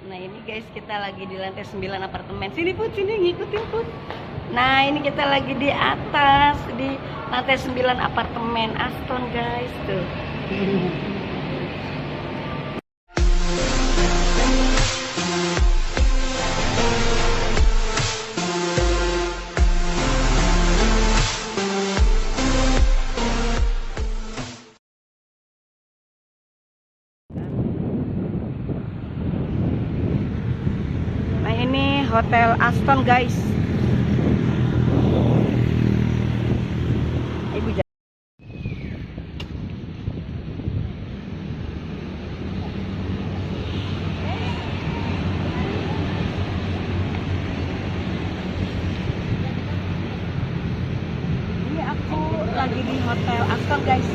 Nah ini guys, kita lagi di lantai 9 apartemen. Sini Put, sini ngikutin Put. Nah ini kita lagi di atas, di lantai 9 apartemen Aston guys. Tuh. Nah ini Hotel Aston guys. Ibu ini aku lagi di Hotel Aston guys.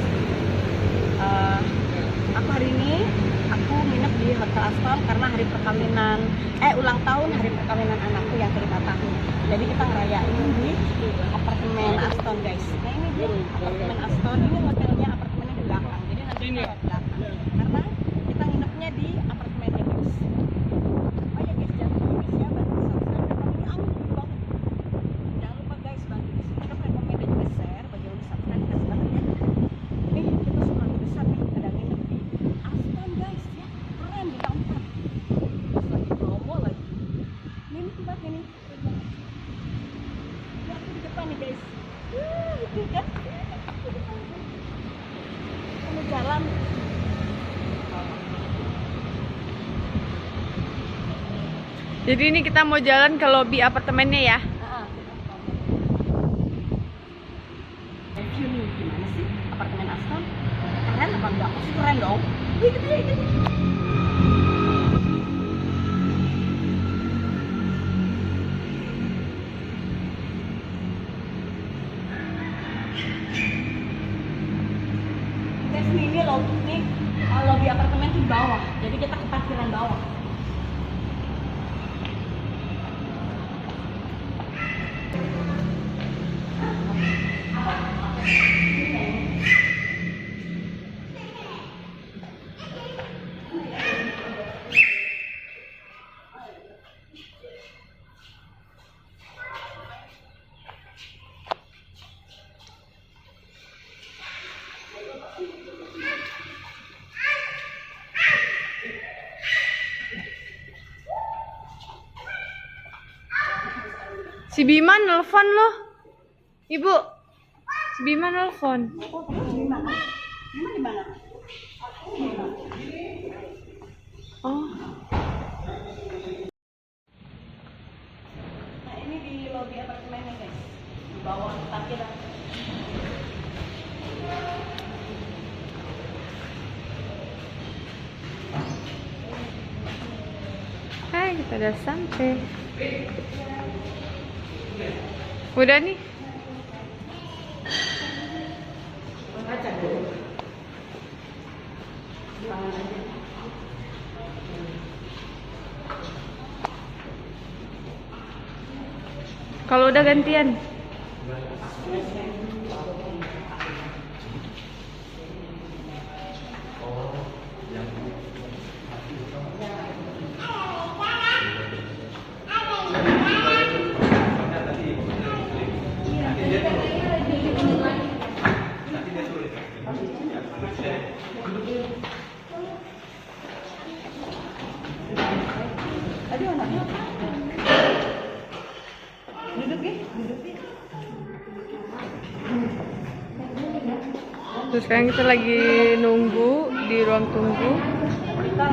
Aku hari ini nginep di Hotel Aston karena hari perkawinan ulang tahun hari perkawinan anakku yang ke-5 tahun. Jadi kita ngerayain di apartemen Aston guys. Nah ini dia apartemen Aston, ini hotelnya, apartemennya di belakang. Jadi nanti kita lihat belakang karena kita nginepnya di apartemennya guys. Oh ya guys, jangan lupa guys ya bantu subscribe dan ini angin banget. Jangan lupa guys bantu di subscribe, komen dan juga share. Bagi yang di subscribe kasih banget ya. Ini kita suka besar nih, ada nginep di Aston guys ya, keren di tempat. Terus lagi promo lagi. Ini tempat ini. Ya aku di depan nih guys. Itu kan. Kamu jalan. Jadi ini kita mau jalan ke lobi apartemennya ya. Review nih, gimana sih apartemen Aston? Keren apa enggak? Pasti keren dong. Wih, gitu ya, gitu. Guys, ini lobi apartemen di bawah. Jadi kita ke parkiran bawah. Si Bima nelfon loh. Ibu. Si Bima nelfon. Oh, terus di mana? Di mana? Oh. Nah, ini di lobi apartemennya guys. Di bawah parkiran. Hai, kita udah sampai. Udah nih. Baca dulu. Kalau udah gantian. Aduh, anaknya apa? Duduk ya, duduk ya. Terus sekarang kita lagi nunggu di ruang tunggu. Kita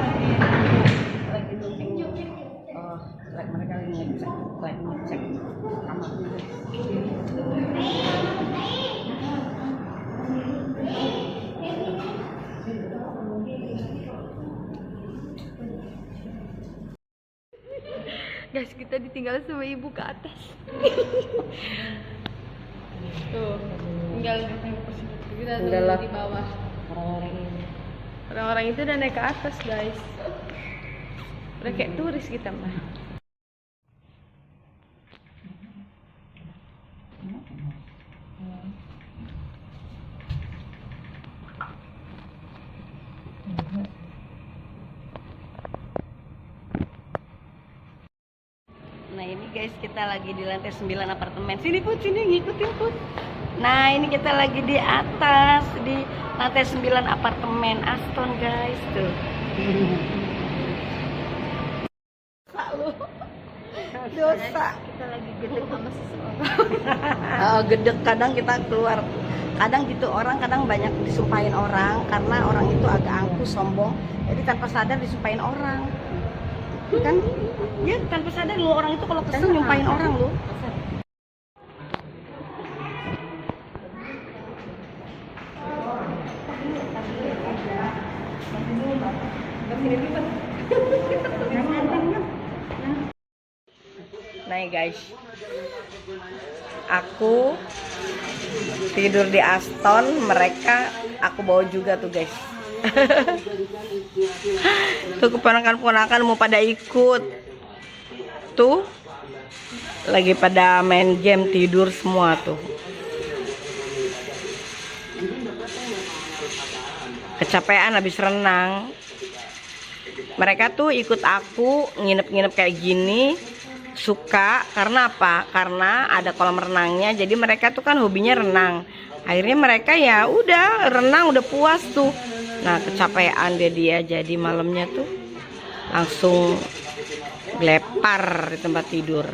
lagi nunggu. Mereka lagi ngecek kamar dulu. Guys, kita ditinggal sama ibu ke atas. Tuh, tinggal kita tunggu di bawah. Orang-orang itu udah naik ke atas, guys. Udah kayak turis kita mah. guys, kita lagi di lantai 9 apartemen. Sini Put, sini ngikutin Put. Nah ini kita lagi di atas, di lantai 9 apartemen Aston guys. Tuh. Dosa. Kita lagi gede sama seseorang. Oh, gedek, kadang kita keluar. Kadang gitu orang, kadang banyak disumpahin orang. Karena orang itu agak angkuh, sombong. Jadi tanpa sadar disumpahin orang. Kan? Ya tanpa sadar lu orang itu kalau kesel nyumpahin orang lu. Nah guys, aku tidur di Aston, mereka aku bawa juga tuh guys. Tuh keponakan-keponakan mau pada ikut. Tuh lagi pada main game, tidur semua tuh. Kecapean habis renang. Mereka tuh ikut aku nginep-nginep kayak gini. Suka karena apa? Karena ada kolam renangnya. Jadi mereka tuh kan hobinya renang. Akhirnya mereka ya udah renang udah puas tuh. Nah kecapean dia jadi malamnya tuh langsung gelepar di tempat tidur.